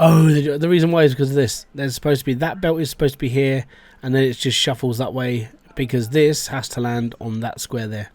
Oh, the reason why is because of this. There's supposed to be, that belt is supposed to be here, and then it just shuffles that way because this has to land on that square there.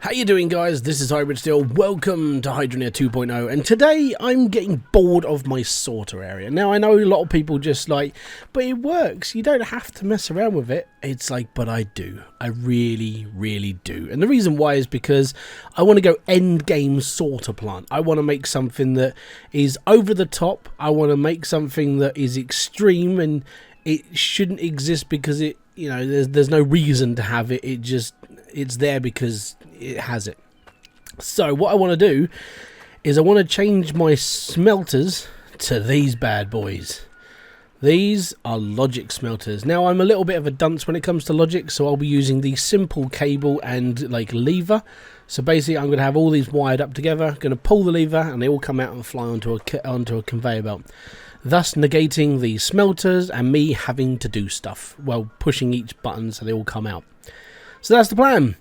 How you doing, guys? This is Hybridsteel. Welcome to Hydroneer 2.0, and today I'm getting bored of my sorter area. Now, I know a lot of people just like, but it works. You don't have to mess around with it. It's like, but I do. I really, really do. And the reason why is because I want to go end game sorter plant. I want to make something that is over the top. I want to make something that is extreme, and it shouldn't exist because it, you know, there's no reason to have it. It's there because it has it. So what I want to do is I want to change my smelters to these bad boys. These are logic smelters. Now, I'm a little bit of a dunce when it comes to logic, so I'll be using the simple cable and like lever. So basically I'm going to have all these wired up together, going to pull the lever, and they all come out and fly onto a conveyor belt, thus negating the smelters and me having to do stuff while pushing each button so they all come out. So that's the plan.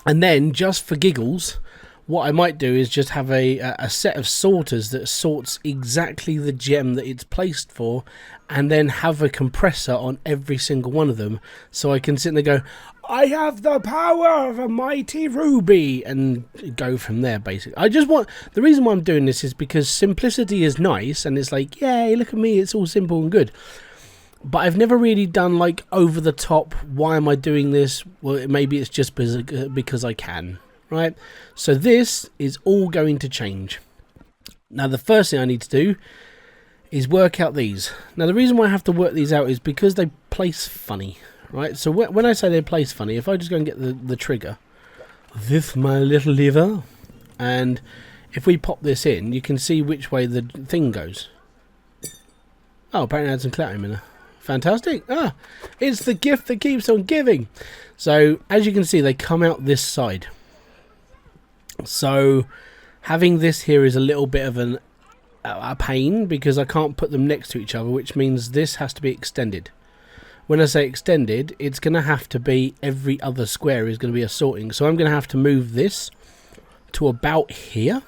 And then, just for giggles, what I might do is just have a set of sorters that sorts exactly the gem that it's placed for, and then have a compressor on every single one of them, so I can sit there and go, I have the power of a mighty ruby, and go from there, basically. I just want, the reason why I'm doing this is because simplicity is nice, and it's like, yay, look at me, it's all simple and good. But I've never really done like over the top, why am I doing this? Well, maybe it's just because I can, right? So this is all going to change. Now, the first thing I need to do is work out these. Now, the reason why I have to work these out is because they place funny, right? So when I say they place funny, if I just go and get the trigger, this my little lever, and if we pop this in, you can see which way the thing goes. Oh, apparently I had some clattering in there. Fantastic. Ah, it's the gift that keeps on giving. So as you can see, they come out this side. So having this here is a little bit of a pain because I can't put them next to each other, which means this has to be extended. When I say extended, it's going to have to be every other square is going to be a sorting. So I'm going to have to move this to about here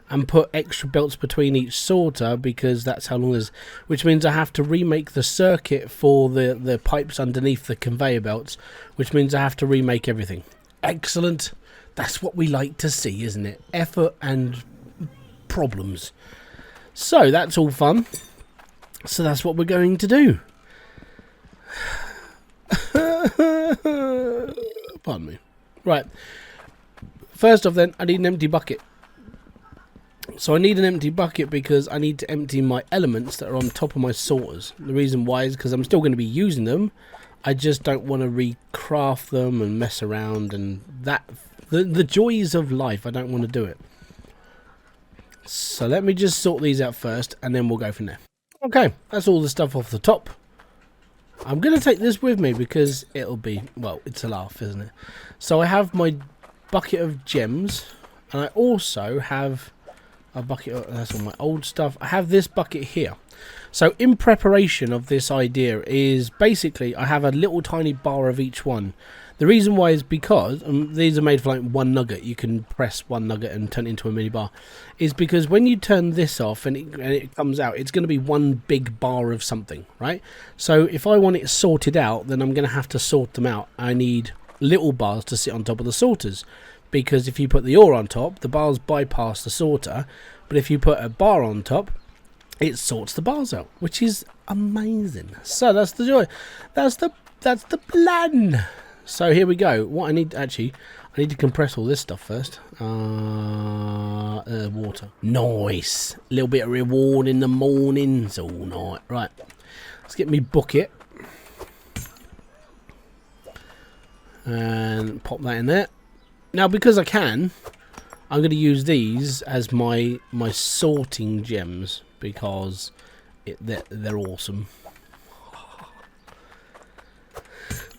and put extra belts between each sorter because that's how long it is, which means I have to remake the circuit for the pipes underneath the conveyor belts, which means I have to remake everything. Excellent. That's what we like to see, isn't it? Effort and problems. So that's all fun. So that's what we're going to do. Pardon me. Right. First off then, I need an empty bucket. So I need an empty bucket because I need to empty my elements that are on top of my sorters. The reason why is because I'm still going to be using them. I just don't want to recraft them and mess around, and that the joys of life, I don't want to do it. So let me just sort these out first and then we'll go from there. Okay, that's all the stuff off the top. I'm going to take this with me because it'll be, well, it's a laugh, isn't it? So I have my bucket of gems, and I also have a bucket, that's all my old stuff. I have this bucket here. So in preparation of this idea is basically I have a little tiny bar of each one. The reason why is because these are made for like one nugget. You can press one nugget and turn it into a mini bar. Is because when you turn this off and it comes out, it's going to be one big bar of something, right? So if I want it sorted out, then I'm going to have to sort them out. I need little bars to sit on top of the sorters. Because if you put the ore on top, the bars bypass the sorter, but if you put a bar on top, it sorts the bars out, which is amazing. So that's the joy. That's the plan. So here we go. What I need, actually, I need to compress all this stuff first. Water. Nice. A little bit of reward in the mornings all night. Right. Let's get me bucket. And pop that in there. Now, because I can, I'm going to use these as my sorting gems because they're awesome.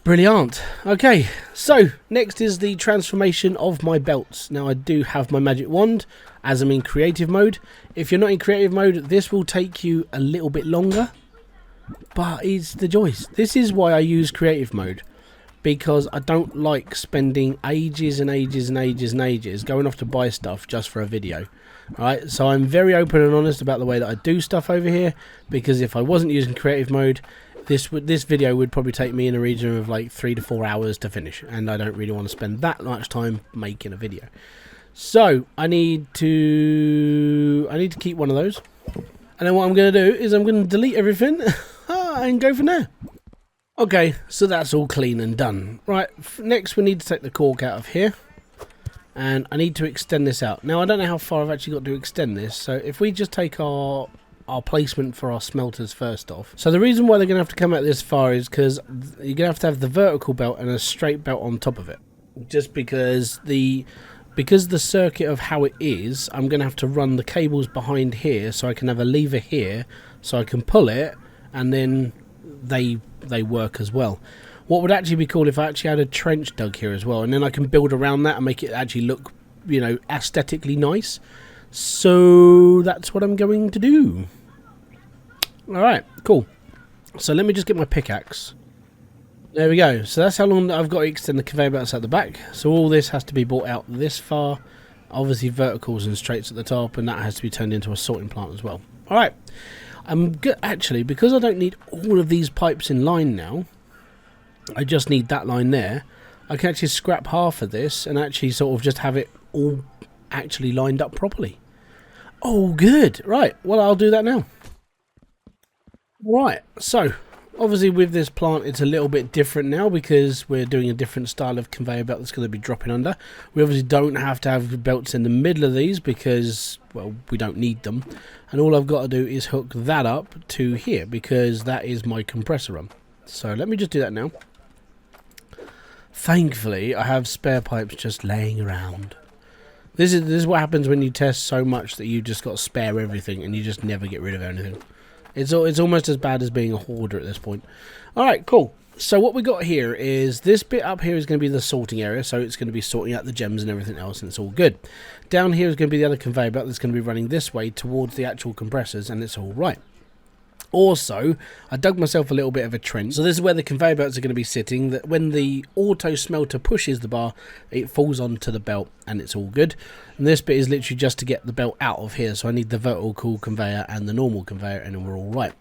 Brilliant. Okay, so next is the transformation of my belts. Now, I do have my magic wand as I'm in creative mode. If you're not in creative mode, this will take you a little bit longer, but it's the joys. This is why I use creative mode, because I don't like spending ages and ages and ages and ages going off to buy stuff just for a video. Alright, so I'm very open and honest about the way that I do stuff over here, because if I wasn't using creative mode, this video would probably take me in a region of like 3 to 4 hours to finish, and I don't really want to spend that much time making a video. So I need to keep one of those, and then what I'm going to do is I'm going to delete everything and go from there. Okay, so that's all clean and done. Right, next we need to take the cork out of here, and I need to extend this out. Now I don't know how far I've actually got to extend this, so if we just take our placement for our smelters first off. So the reason why they're going to have to come out this far is because you're going to have the vertical belt and a straight belt on top of it. Just because the circuit of how it is, I'm going to have to run the cables behind here, so I can have a lever here, so I can pull it, and then they work as well. What would actually be cool if I actually had a trench dug here as well, and then I can build around that and make it actually look, you know, aesthetically nice. So that's what I'm going to do. Alright, cool. So let me just get my pickaxe. There we go. So that's how long that I've got to extend the conveyor belts at the back. So all this has to be brought out this far. Obviously verticals and straights at the top, and that has to be turned into a sorting plant as well. Alright. I'm good actually, because I don't need all of these pipes in line now. I just need that line there. I can actually scrap half of this and actually sort of just have it all actually lined up properly. Oh good. Right, well I'll do that now. Right, so obviously with this plant it's a little bit different now, because we're doing a different style of conveyor belt that's going to be dropping under. We obviously don't have to have belts in the middle of these because, well, we don't need them, and all I've got to do is hook that up to here, because that is my compressor run. So let me just do that now. Thankfully I have spare pipes just laying around. This is what happens when you test so much that you just got to spare everything and you just never get rid of anything. It's almost as bad as being a hoarder at this point. Alright, cool. So what we got here is this bit up here is going to be the sorting area, so it's going to be sorting out the gems and everything else, and it's all good. Down here is going to be the other conveyor belt that's going to be running this way towards the actual compressors, and it's all right. Also, I dug myself a little bit of a trench. So this is where the conveyor belts are going to be sitting. That when the auto smelter pushes the bar, it falls onto the belt, and it's all good. And this bit is literally just to get the belt out of here. So I need the vertical conveyor and the normal conveyor, and then we're all right.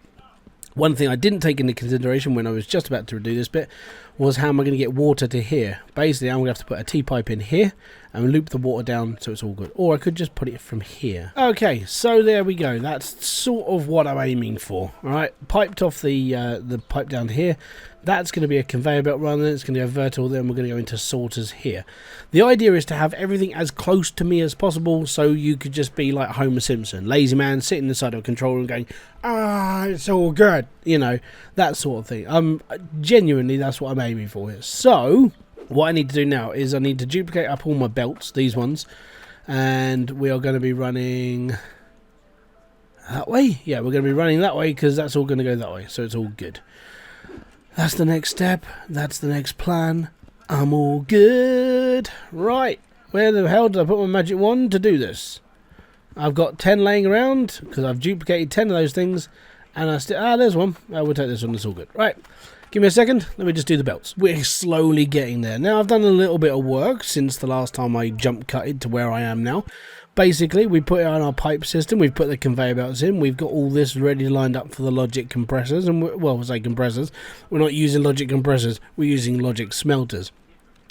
One thing I didn't take into consideration when I was just about to do this bit was how am I going to get water to here. Basically, I'm going to have to put a T-pipe in here and loop the water down so it's all good. Or I could just put it from here. Okay, so there we go. That's sort of what I'm aiming for. Alright, piped off the pipe down here. That's going to be a conveyor belt run, then it's going to be a vertical, then we're going to go into sorters here. The idea is to have everything as close to me as possible, so you could just be like Homer Simpson, lazy man, sitting inside of a controller and going, ah, it's all good, you know, that sort of thing. Genuinely, that's what I'm aiming for here. So what I need to do now is I need to duplicate up all my belts, these ones, and we are going to be running that way. Yeah, we're going to be running that way because that's all going to go that way, so it's all good. That's the next step. That's the next plan. I'm all good. Right. Where the hell did I put my magic wand to do this? I've got 10 laying around because I've duplicated 10 of those things. And I still... Ah, there's one. We'll take this one. It's all good. Right. Give me a second. Let me just do the belts. We're slowly getting there. Now, I've done a little bit of work since the last time I jump cutted to where I am now. Basically, we put it on our pipe system, we've put the conveyor belts in, we've got all this ready lined up for the logic compressors, and well, I say compressors, we're not using logic compressors, we're using logic smelters.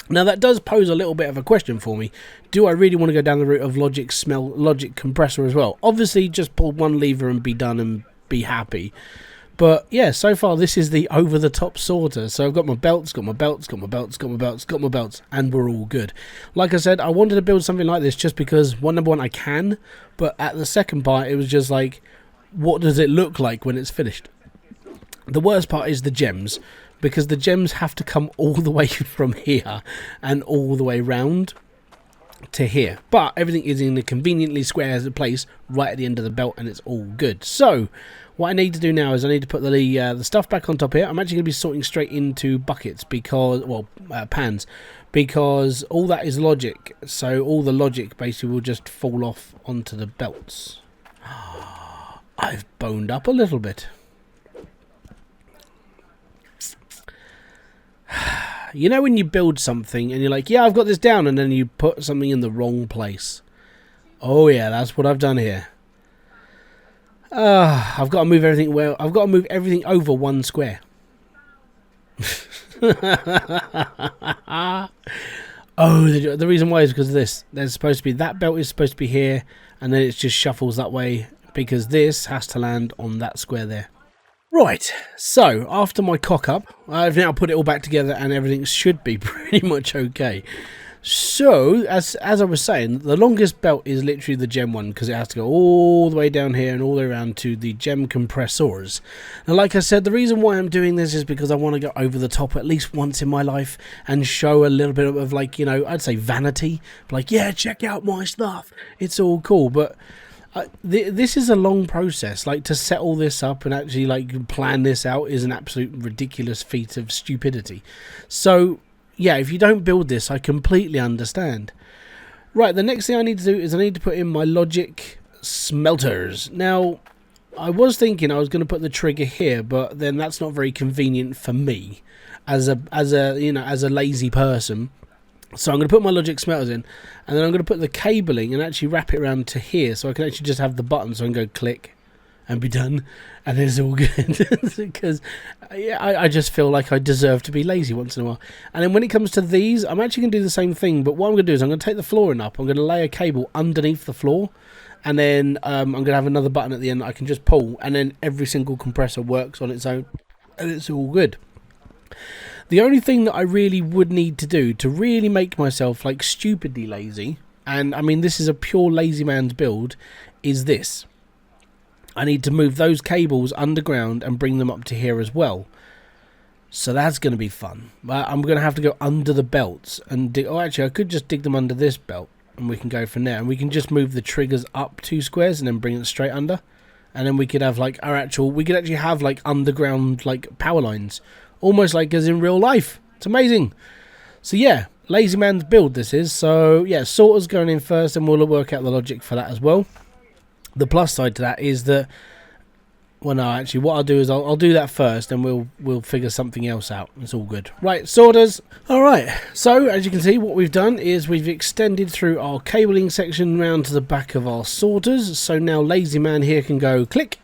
Now that does pose a little bit of a question for me. Do I really want to go down the route of logic compressor as well? Obviously, just pull one lever and be done and be happy. But yeah, so far this is the over-the-top sorter. So I've got my belts, got my belts, got my belts, got my belts, got my belts, and we're all good. Like I said, I wanted to build something like this just because, number one, I can, but at the second part, it was just like, what does it look like when it's finished? The worst part is the gems, because the gems have to come all the way from here and all the way round to here. But everything is in a conveniently square place right at the end of the belt, and it's all good. So what I need to do now is I need to put the stuff back on top here. I'm actually going to be sorting straight into buckets because, well, pans, because all that is logic. So all the logic basically will just fall off onto the belts. I've boned up a little bit. You know when you build something and you're like, yeah, I've got this down, and then you put something in the wrong place. Oh yeah, that's what I've done here. I've got to move everything. Well, I've got to move everything over 1 square. Oh, the reason why is because of this. There's supposed to be, that belt is supposed to be here, and then it just shuffles that way because this has to land on that square there. Right, so after my cock up, I've now put it all back together and everything should be pretty much okay. So, as I was saying, the longest belt is literally the gem one because it has to go all the way down here and all the way around to the gem compressors. Now, like I said, the reason why I'm doing this is because I want to go over the top at least once in my life and show a little bit of, like, you know, I'd say vanity. Like, yeah, check out my stuff. It's all cool, but this is a long process. Like, to set all this up and actually, like, plan this out is an absolute ridiculous feat of stupidity. So yeah, if you don't build this, I completely understand. Right, the next thing I need to do is I need to put in my logic smelters. Now, I was thinking I was going to put the trigger here, but then that's not very convenient for me as a lazy person. So I'm going to put my logic smelters in, and then I'm going to put the cabling and actually wrap it around to here, so I can actually just have the button, so I can go click and be done, and it's all good. Because I just feel like I deserve to be lazy once in a while. And then when it comes to these, I'm actually going to do the same thing, but what I'm going to do is I'm going to take the flooring up, I'm going to lay a cable underneath the floor, and then I'm going to have another button at the end that I can just pull, and then every single compressor works on its own, and it's all good. The only thing that I really would need to do to really make myself, like, stupidly lazy, and I mean this is a pure lazy man's build, is this. I need to move those cables underground and bring them up to here as well. So that's going to be fun. I'm going to have to go under the belts and dig. Oh, actually, I could just dig them under this belt and we can go from there. And we can just move the triggers up 2 squares and then bring it straight under. And then we could have, like, we could actually have, like, underground, like, power lines. Almost like as in real life. It's amazing. So yeah, lazy man's build this is. So yeah, sorters going in first, and we'll work out the logic for that as well. The plus side to that is that, well, no, actually, what I'll do is I'll do that first, and we'll figure something else out. It's all good. Right, sorters. All right. So as you can see, what we've done is we've extended through our cabling section round to the back of our sorters. So now lazy man here can go click,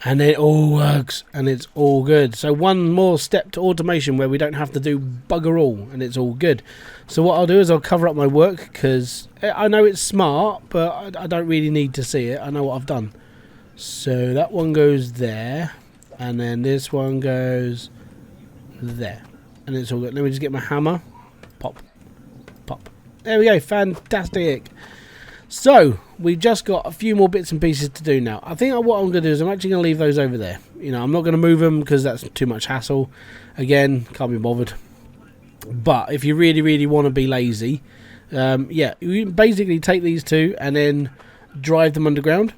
and it all works, and it's all good. So one more step to automation where we don't have to do bugger all, and it's all good. So what I'll do is I'll cover up my work, because I know it's smart, but I don't really need to see it. I know what I've done. So that one goes there, and then this one goes there, and it's all good. Let me just get my hammer. Pop, pop. There we go. Fantastic. So we've just got a few more bits and pieces to do now. I think what I'm going to do is I'm actually going to leave those over there. You know, I'm not going to move them because that's too much hassle. Again, can't be bothered. But if you really, really want to be lazy, yeah, you basically take these two and then drive them underground,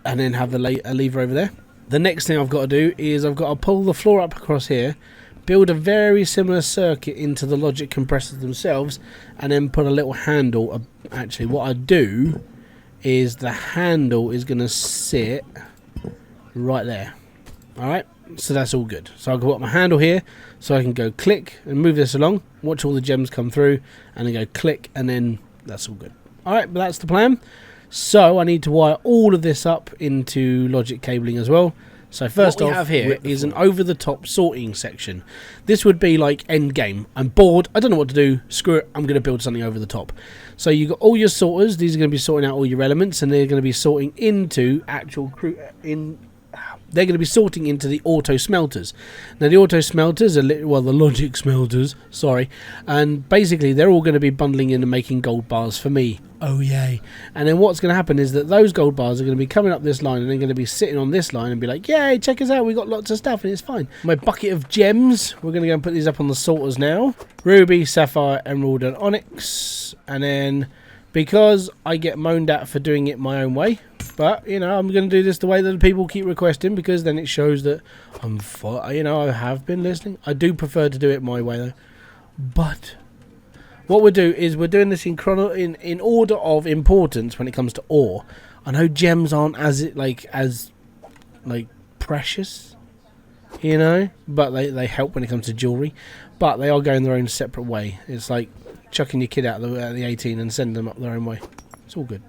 and then have a lever over there. The next thing I've got to do is I've got to pull the floor up across here, build a very similar circuit into the logic compressors themselves, and then put a little handle. Actually, what I do is the handle is going to sit right there. Alright, so that's all good. So I've got my handle here, so I can go click and move this along, watch all the gems come through, and then go click, and then that's all good. Alright, but that's the plan. So I need to wire all of this up into logic cabling as well. So first off, here is an over-the-top sorting section. This would be like end game. I'm bored, I don't know what to do, screw it, I'm going to build something over the top. So you've got all your sorters, these are going to be sorting out all your elements, and they're going to be sorting into they're going to be sorting into the auto smelters. Now the auto smelters are the logic smelters, sorry, and basically they're all going to be bundling in and making gold bars for me. Oh yay. And then what's going to happen is that those gold bars are going to be coming up this line, and they're going to be sitting on this line and be like, yay, check us out, we got lots of stuff and it's fine. My bucket of gems, we're going to go and put these up on the sorters now. Ruby, sapphire, emerald and onyx. And then, because I get moaned at for doing it my own way, but you know, I'm going to do this the way that the people keep requesting, because then it shows that I have been listening. I do prefer to do it my way though. But what we'll do is we're doing this in order of importance when it comes to ore. I know gems aren't as precious, you know, but they help when it comes to jewelry. but they are going their own separate way. It's like chucking your kid out of the 18 and sending them up their own way. It's all good.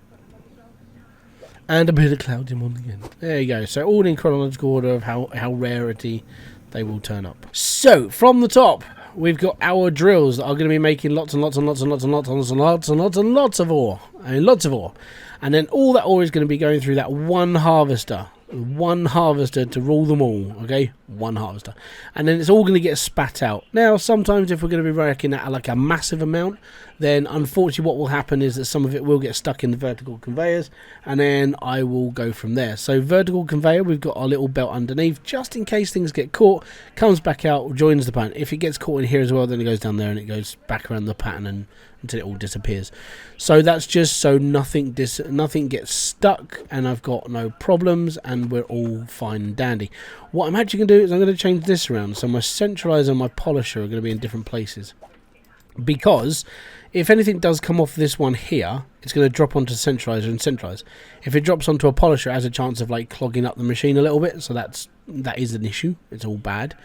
And a bit of clouding on again. There you go. So all in chronological order of how rarity they will turn up. So from the top, we've got our drills that are going to be making lots and lots and lots and lots and lots and lots and lots and lots and lots of ore. I mean, lots of ore. And then all that ore is going to be going through that one harvester. One harvester to rule them all, okay? One harvester. And then it's all going to get spat out. Now, sometimes if we're going to be working at like a massive amount, then unfortunately what will happen is that some of it will get stuck in the vertical conveyors, and then I will go from there. So vertical conveyor, we've got our little belt underneath, just in case things get caught, comes back out, joins the pattern. If it gets caught in here as well, then it goes down there and it goes back around the pattern and until it all disappears. So that's just so nothing gets stuck, and I've got no problems, and we're all fine and dandy. What I'm actually going to do is I'm going to change this around. So my centralizer and my polisher are going to be in different places, because if anything does come off this one here, it's going to drop onto centralizer and centralize. If it drops onto a polisher, it has a chance of like clogging up the machine a little bit, so that is an issue. It's all bad.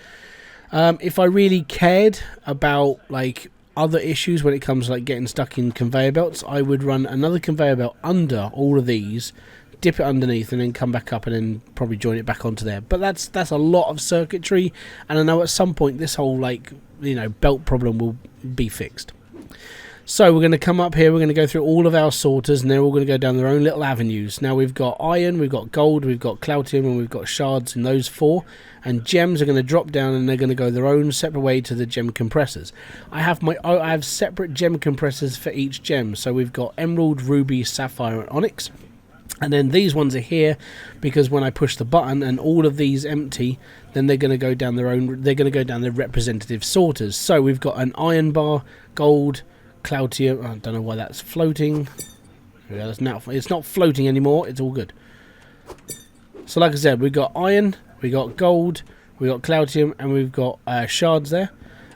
If I really cared about like other issues when it comes to like getting stuck in conveyor belts, I would run another conveyor belt under all of these, dip it underneath, and then come back up and then probably join it back onto there. But that's a lot of circuitry, and I know at some point this whole like, you know, belt problem will be fixed. So we're going to come up here, we're going to go through all of our sorters, and they're all going to go down their own little avenues. Now we've got iron, we've got gold, we've got cloutium, and we've got shards in those four. And gems are going to drop down, and they're going to go their own separate way to the gem compressors. I have separate gem compressors for each gem. So we've got emerald, ruby, sapphire, and onyx. And then these ones are here because when I push the button and all of these empty, then they're going to go down their own. They're going to go down their representative sorters. So we've got an iron bar, gold, cloutium. I don't know why that's floating. Yeah, it's not floating anymore. It's all good. So like I said, we've got iron, we got gold, we got cloutium, and we've got shards there.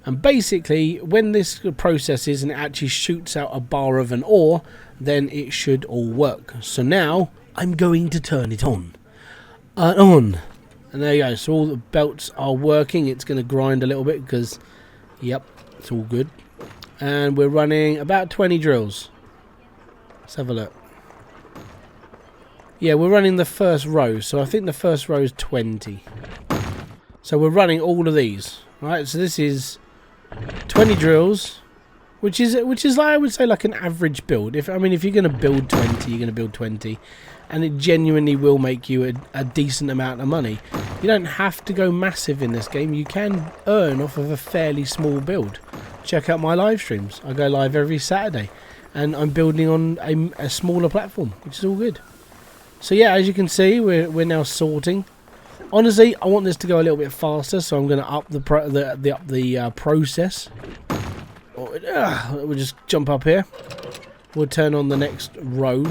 And basically, when this processes and it actually shoots out a bar of an ore, then it should all work. So now I'm going to turn it on. And there you go. So all the belts are working. It's going to grind a little bit because, yep, it's all good. And we're running about 20 drills. Let's have a look. Yeah, we're running the first row. So I think the first row is 20. So we're running all of these. Right, so this is 20 drills, which is like, I would say like an average build. If you're going to build 20, you're going to build 20, and it genuinely will make you a decent amount of money. You don't have to go massive in this game. You can earn off of a fairly small build. Check out my live streams. I go live every Saturday, and I'm building on a smaller platform, which is all good. So yeah, as you can see, we're now sorting. Honestly, I want this to go a little bit faster, so I'm going to up the process. We'll just jump up here. We'll turn on the next row.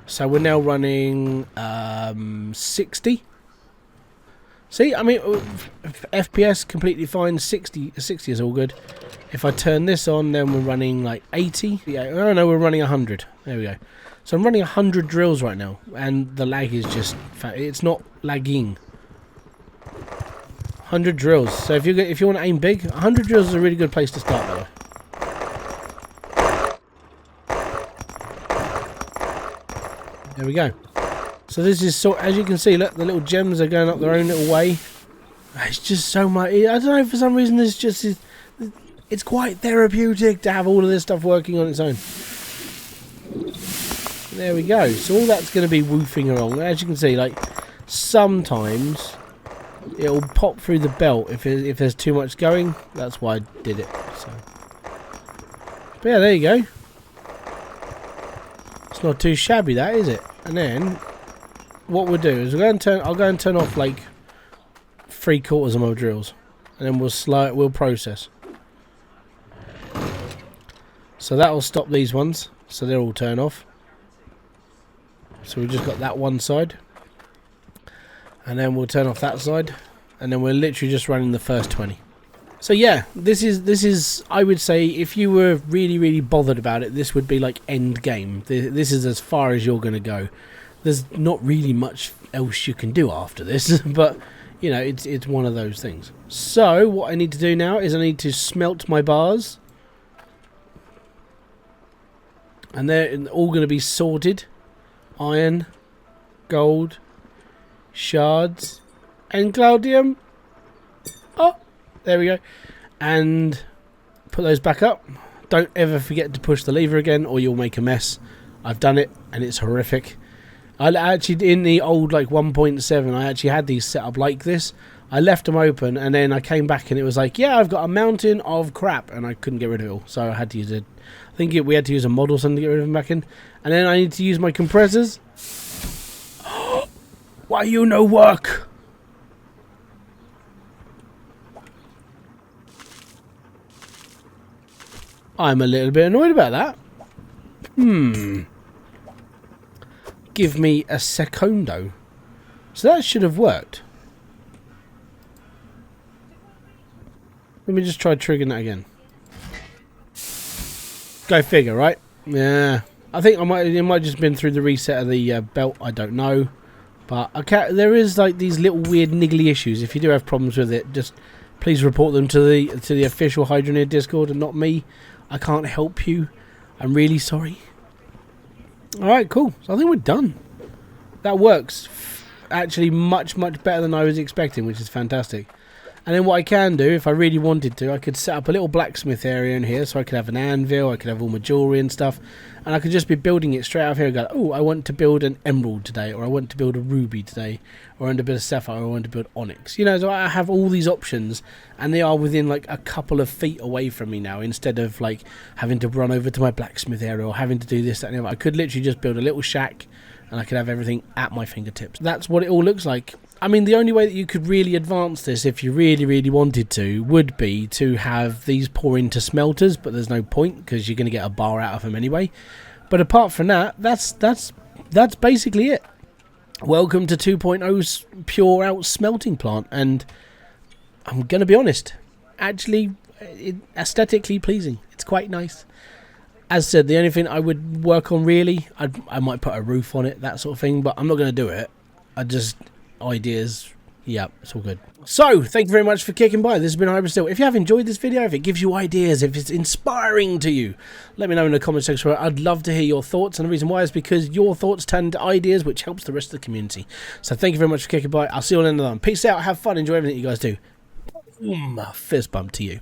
So we're now running 60. See, I mean, FPS completely fine. 60 is all good. If I turn this on, then we're running like 80. Yeah, oh no, we're running 100. There we go. So I'm running 100 drills right now, and the lag is just it's not lagging. 100 drills. So if you want to aim big, 100 drills is a really good place to start, by the way. There we go. So this is, so as you can see, look, the little gems are going up their own little way. It's just so much. I don't know, for some reason it's quite therapeutic to have all of this stuff working on its own. There we go. So all that's going to be woofing along. As you can see, like, sometimes it'll pop through the belt if there's too much going. That's why I did it. So, but yeah, there you go. It's not too shabby, that, is it? And then what we'll do is I'll go and turn off like 3/4 of my drills, and then we'll process. So that will stop these ones, so they'll all turn off. So we've just got that one side, and then we'll turn off that side, and then we're literally just running the first 20. So yeah, this is I would say, if you were really, really bothered about it, this would be like end game. This is as far as you're going to go. There's not really much else you can do after this, but you know, it's one of those things. So what I need to do now is I need to smelt my bars, and they're all going to be sorted: iron, gold, shards, and glaudium. Oh, there we go. And put those back up. Don't ever forget to push the lever again, or you'll make a mess. I've done it, and it's horrific. I actually, in the old like 1.7, I actually had these set up like this. I left them open, and then I came back, and it was like, yeah, I've got a mountain of crap, and I couldn't get rid of it all. So I had to use a, I think we had to use a mod or something to get rid of them back in. And then I need to use my compressors. Why you no work? I'm a little bit annoyed about that. Give me a secondo. So that should have worked. Let me just try triggering that again. Go figure, right? Yeah. I think it might just been through the reset of the belt. I don't know. But there is like these little weird niggly issues. If you do have problems with it, just please report them to the official Hydroneer Discord and not me. I can't help you. I'm really sorry. Alright, cool. So I think we're done. That works actually much better than I was expecting, which is fantastic. And then what I can do, if I really wanted to, I could set up a little blacksmith area in here, so I could have an anvil, I could have all my jewellery and stuff, and I could just be building it straight out of here and go, oh, I want to build an emerald today, or I want to build a ruby today, or I want to build a sapphire, or I want to build onyx. You know, so I have all these options, and they are within like a couple of feet away from me now, instead of like having to run over to my blacksmith area, or having to do this, that, and the other. I could literally just build a little shack, and I could have everything at my fingertips. That's what it all looks like. I mean, the only way that you could really advance this, if you really wanted to, would be to have these pour into smelters, but there's no point because you're going to get a bar out of them anyway. But apart from that, that's basically it. Welcome to 2.0's pure out smelting plant, and I'm going to be honest, actually, aesthetically pleasing. It's quite nice. As said, the only thing I would work on really, I might put a roof on it, that sort of thing, but I'm not going to do it. Ideas, yeah, it's all good. So thank you very much for kicking by. This has been Hybridsteel. If you have enjoyed this video, if it gives you ideas, if it's inspiring to you, let me know in the comment section. I'd love to hear your thoughts, and the reason why is because your thoughts turn into ideas, which helps the rest of the community. So thank you very much for kicking by. I'll see you all in another one. Peace out, have fun, enjoy everything you guys do. Fist bump to you.